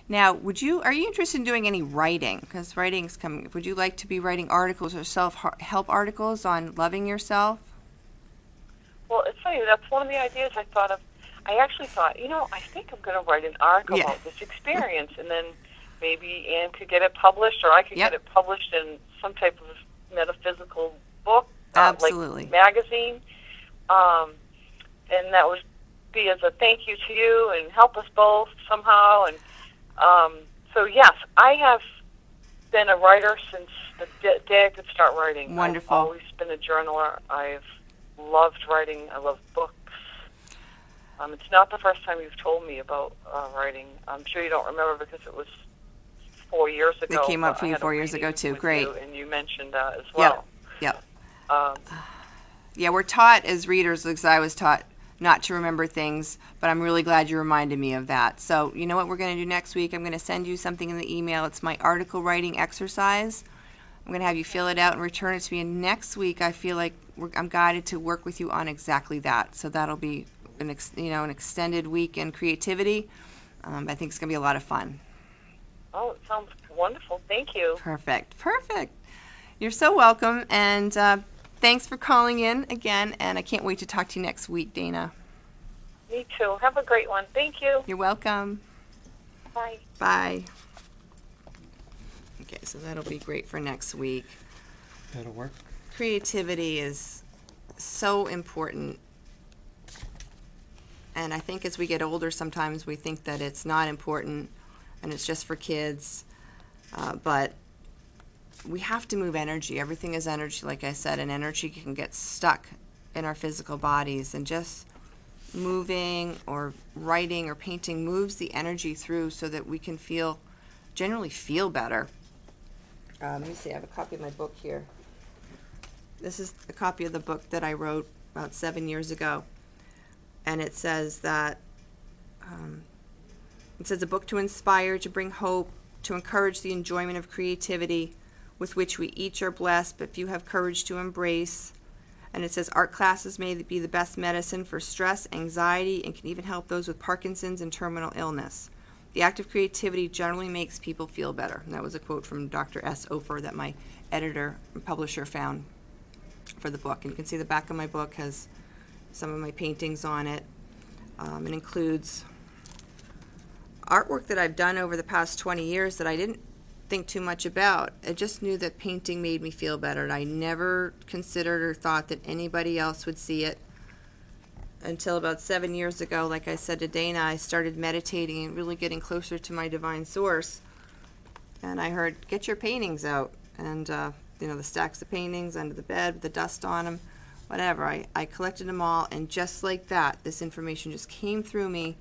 Now, are you interested in doing any writing? Because writing's coming. Would you like to be writing articles or self-help articles on loving yourself? Well, it's funny. That's one of the ideas I thought of. I actually thought, I think I'm going to write an article about this experience, and then maybe Anne could get it published, or I could get it published in some type of metaphysical book, Absolutely. like magazine, and that would be as a thank you to you and help us both somehow. And so, yes, I have been a writer since the day I could start writing. Wonderful. I've always been a journaler. I've loved writing. I love books. It's not the first time you've told me about writing. I'm sure you don't remember because it was 4 years ago. It came up for you 4 years ago, too. Great. And you mentioned that as well. Yep. Yeah, we're taught as readers, because I was taught not to remember things, but I'm really glad you reminded me of that. So you know what we're going to do next week? I'm going to send you something in the email. It's my article writing exercise. I'm going to have you fill it out and return it to me. And next week, I feel like I'm guided to work with you on exactly that. So that'll be an extended week in creativity. I think it's going to be a lot of fun. Oh, it sounds wonderful. Thank you. Perfect. You're so welcome. And thanks for calling in again. And I can't wait to talk to you next week, Dana. Me too. Have a great one. Thank you. You're welcome. Bye. Bye. Okay, so that'll be great for next week. That'll work. Creativity is so important. And I think as we get older, sometimes we think that it's not important and it's just for kids. But we have to move energy. Everything is energy, like I said, and energy can get stuck in our physical bodies. And just moving or writing or painting moves the energy through so that we can generally feel better. Let me see, I have a copy of my book here. This is a copy of the book that I wrote about 7 years ago. And it says that, a book to inspire, to bring hope, to encourage the enjoyment of creativity with which we each are blessed, but few have courage to embrace. And it says art classes may be the best medicine for stress, anxiety, and can even help those with Parkinson's and terminal illness. The act of creativity generally makes people feel better. And that was a quote from Dr. S. Ofer that my editor and publisher found for the book. And you can see the back of my book has some of my paintings on it. It includes artwork that I've done over the past 20 years that I didn't think too much about. I just knew that painting made me feel better, and I never considered or thought that anybody else would see it until about 7 years ago. Like I said to Dana, I started meditating and really getting closer to my divine source. And I heard, get your paintings out. And, the stacks of paintings under the bed with the dust on them. Whatever, I collected them all, and just like that, this information just came through me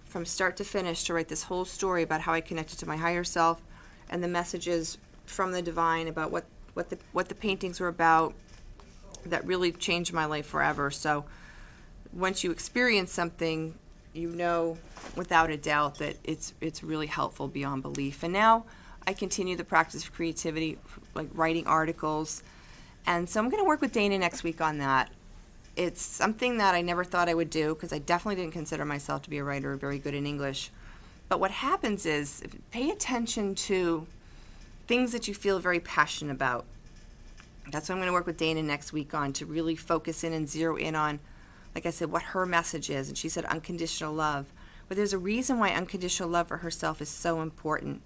from start to finish to write this whole story about how I connected to my higher self and the messages from the divine about what the paintings were about that really changed my life forever. So once you experience something, you know without a doubt that it's really helpful beyond belief. And now I continue the practice of creativity, like writing articles. And so I'm going to work with Dana next week on that. It's something that I never thought I would do because I definitely didn't consider myself to be a writer or very good in English. But what happens is pay attention to things that you feel very passionate about. That's what I'm going to work with Dana next week on, to really focus in and zero in on, like I said, what her message is. And she said unconditional love. But there's a reason why unconditional love for herself is so important.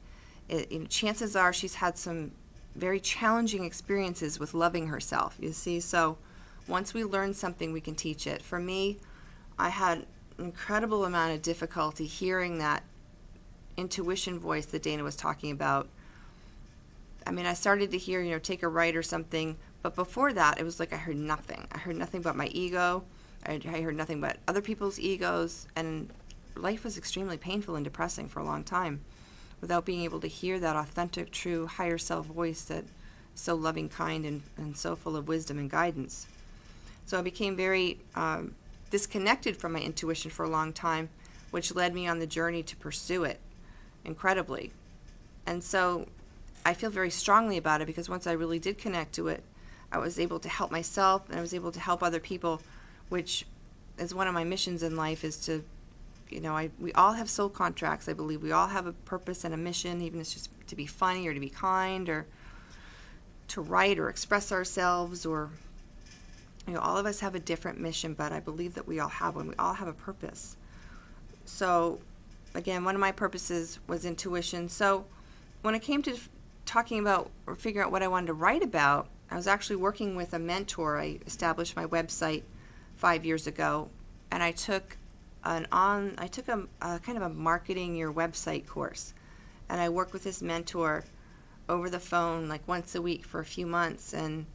Chances are she's had some very challenging experiences with loving herself, you see. So once we learn something, we can teach it. For me, I had an incredible amount of difficulty hearing that intuition voice that Dana was talking about. I mean, I started to hear, take a write or something, but before that, it was like I heard nothing. I heard nothing but my ego. I heard nothing but other people's egos, and life was extremely painful and depressing for a long time without being able to hear that authentic, true, higher self voice that is so loving, kind, and so full of wisdom and guidance. So I became very disconnected from my intuition for a long time, which led me on the journey to pursue it incredibly. And so I feel very strongly about it because once I really did connect to it, I was able to help myself and I was able to help other people, which is one of my missions in life, is to we all have soul contracts, I believe. We all have a purpose and a mission, even if it's just to be funny or to be kind or to write or express ourselves, or, all of us have a different mission, but I believe that we all have one. We all have a purpose. So, again, one of my purposes was intuition. So, when it came to talking about or figuring out what I wanted to write about, I was actually working with a mentor. I established my website 5 years ago, and I took a kind of a marketing your website course, and I worked with this mentor over the phone like once a week for a few months. And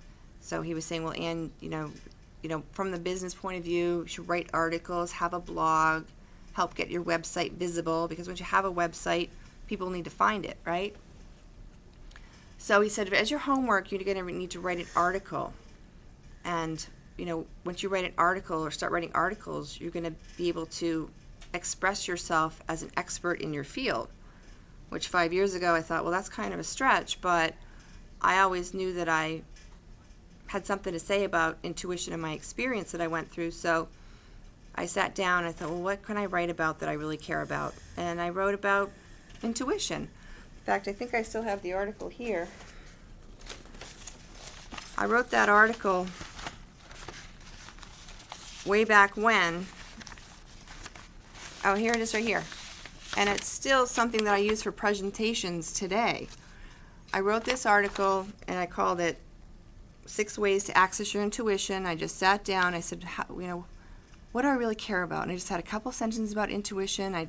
so he was saying, well, Ann, from the business point of view, you should write articles, have a blog, help get your website visible, because once you have a website, people need to find it, right? So he said, as your homework, you're going to need to write an article. And, once you write an article or start writing articles, you're going to be able to express yourself as an expert in your field, which 5 years ago I thought, well, that's kind of a stretch, but I always knew that I had something to say about intuition and my experience that I went through. So I sat down and I thought, well, what can I write about that I really care about? And I wrote about intuition. In fact, I think I still have the article here. I wrote that article way back when. Oh, here it is right here. And it's still something that I use for presentations today. I wrote this article and I called it 6 Ways to Access Your Intuition. I just sat down. I said, what do I really care about? And I just had a couple sentences about intuition. I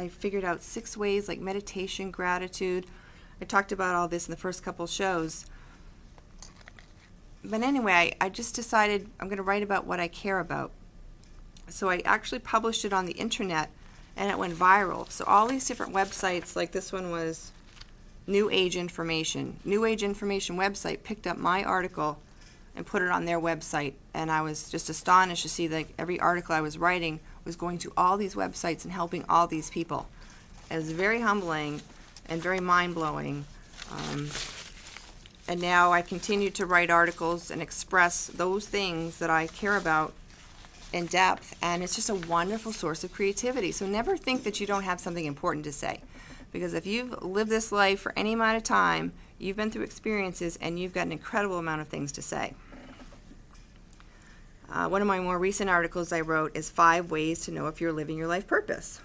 figured out 6 ways, like meditation, gratitude. I talked about all this in the first couple shows. But anyway, I just decided I'm going to write about what I care about. So I actually published it on the internet, and it went viral. So all these different websites, like this one was New Age Information. New Age Information website picked up my article and put it on their website, and I was just astonished to see that every article I was writing was going to all these websites and helping all these people. It was very humbling and very mind-blowing. And now I continue to write articles and express those things that I care about in depth, and it's just a wonderful source of creativity. So never think that you don't have something important to say, because if you've lived this life for any amount of time, you've been through experiences, and you've got an incredible amount of things to say. One of my more recent articles I wrote is 5 ways to know if you're living your life purpose.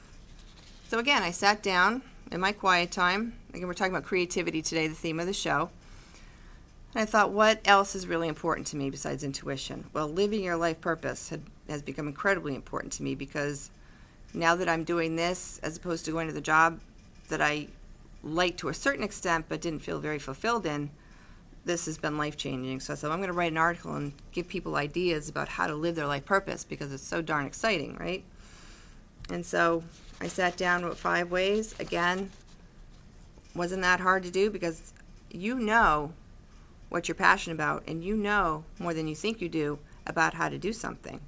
So again, I sat down in my quiet time. Again, we're talking about creativity today, the theme of the show. And I thought, what else is really important to me besides intuition? Well, living your life purpose has become incredibly important to me, because now that I'm doing this as opposed to going to the job that I liked to a certain extent but didn't feel very fulfilled in, this has been life-changing. So I said, I'm going to write an article and give people ideas about how to live their life purpose, because it's so darn exciting, right? And so I sat down, wrote 5 ways. Again, wasn't that hard to do, because you know what you're passionate about, and you know more than you think you do about how to do something.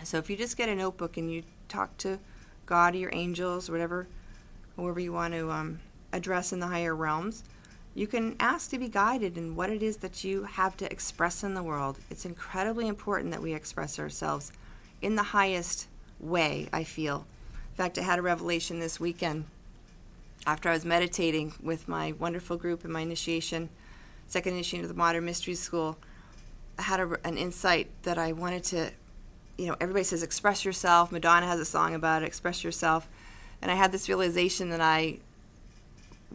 So if you just get a notebook and you talk to God or your angels or whoever you want to address in the higher realms, you can ask to be guided in what it is that you have to express in the world. It's incredibly important that we express ourselves in the highest way, I feel. In fact, I had a revelation this weekend after I was meditating with my wonderful group in my initiation, second initiation of the Modern Mystery School. I had an insight that I wanted to, everybody says express yourself. Madonna has a song about it, express yourself. And I had this realization that I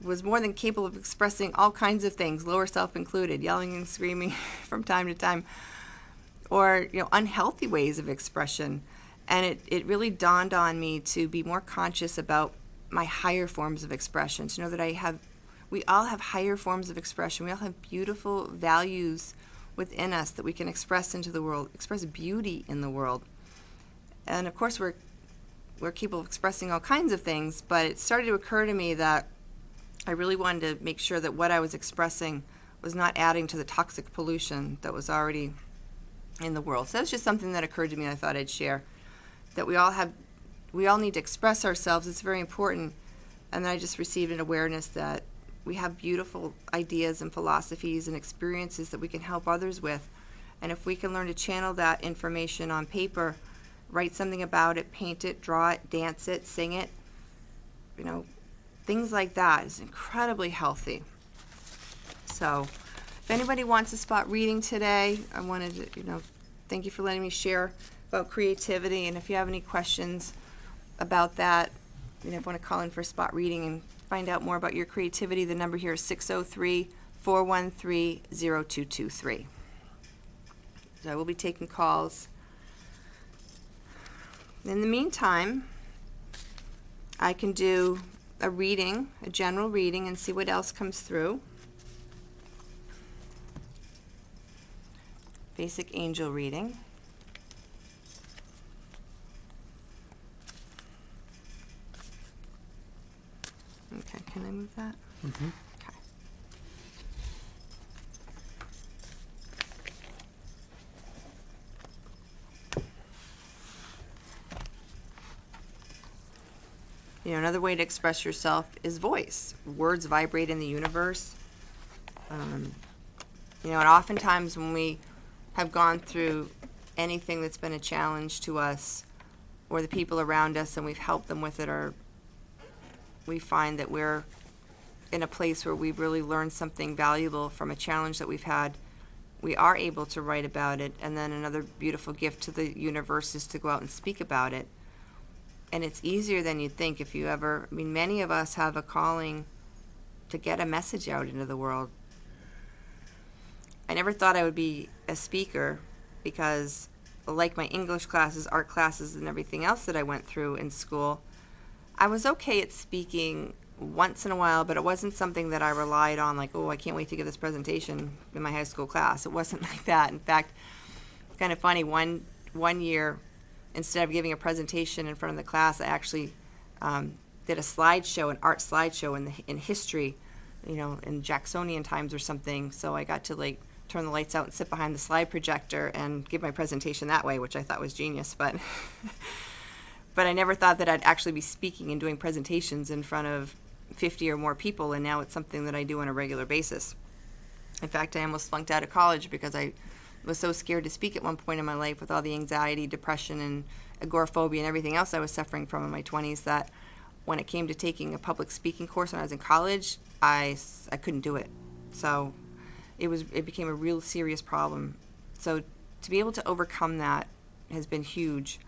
was more than capable of expressing all kinds of things, lower self included, yelling and screaming from time to time, or unhealthy ways of expression. And it really dawned on me to be more conscious about my higher forms of expression, to know that we all have higher forms of expression. We all have beautiful values within us that we can express into the world, express beauty in the world. And of course we're capable of expressing all kinds of things, but it started to occur to me that I really wanted to make sure that what I was expressing was not adding to the toxic pollution that was already in the world. So that's just something that occurred to me and I thought I'd share. That we all need to express ourselves. It's very important. And then I just received an awareness that we have beautiful ideas and philosophies and experiences that we can help others with. And if we can learn to channel that information on paper write something about it, paint it, draw it, dance it, sing it. Things like that is incredibly healthy. So if anybody wants a spot reading today, I wanted to, thank you for letting me share about creativity. And if you have any questions about that, if you want to call in for a spot reading and find out more about your creativity, the number here is 603-413-0223. So I will be taking calls. In the meantime, I can do a reading, a general reading, and see what else comes through. Basic angel reading. Okay, can I move that? Mm-hmm. Okay. Another way to express yourself is voice. Words vibrate in the universe. And oftentimes when we have gone through anything that's been a challenge to us or the people around us and we've helped them with it, or we find that we're in a place where we've really learned something valuable from a challenge that we've had, we are able to write about it. And then another beautiful gift to the universe is to go out and speak about it. And it's easier than you'd think. Many of us have a calling to get a message out into the world. I never thought I would be a speaker because, like my English classes, art classes, and everything else that I went through in school, I was okay at speaking once in a while, but it wasn't something that I relied on, like, oh, I can't wait to give this presentation in my high school class. It wasn't like that. In fact, it's kind of funny, one year, instead of giving a presentation in front of the class, I actually did a slideshow, an art slideshow in history, in Jacksonian times or something. So I got to turn the lights out and sit behind the slide projector and give my presentation that way, which I thought was genius. But I never thought that I'd actually be speaking and doing presentations in front of 50 or more people, and now it's something that I do on a regular basis. In fact, I almost flunked out of college because I was so scared to speak at one point in my life with all the anxiety, depression, and agoraphobia and everything else I was suffering from in my 20s, that when it came to taking a public speaking course when I was in college, I couldn't do it. So it became a real serious problem. So to be able to overcome that has been huge.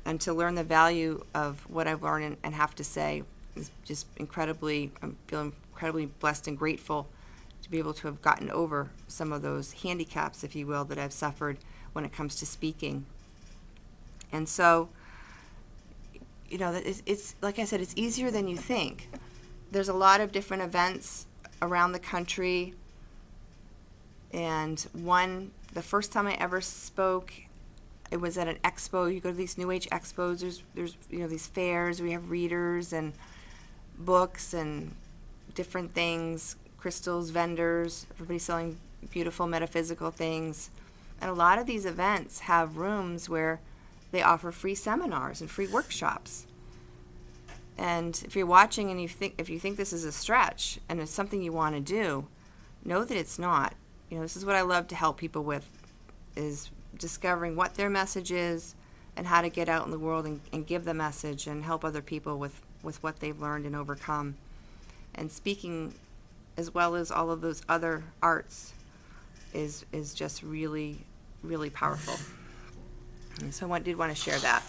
And to learn the value of what I've learned and have to say is just I'm feeling incredibly blessed and grateful to be able to have gotten over some of those handicaps, if you will, that I've suffered when it comes to speaking. And so, it's like I said, it's easier than you think. There's a lot of different events around the country, and the first time I ever spoke, it was at an expo. You go to these New Age expos, there's these fairs, we have readers and books and different things, crystals, vendors, everybody selling beautiful metaphysical things. And a lot of these events have rooms where they offer free seminars and free workshops. And if you're watching and if you think this is a stretch and it's something you want to do, know that it's not. This is what I love to help people with, is discovering what their message is and how to get out in the world and give the message and help other people with what they've learned and overcome. And speaking, as well as all of those other arts, is just really, really powerful. And so I did want to share that.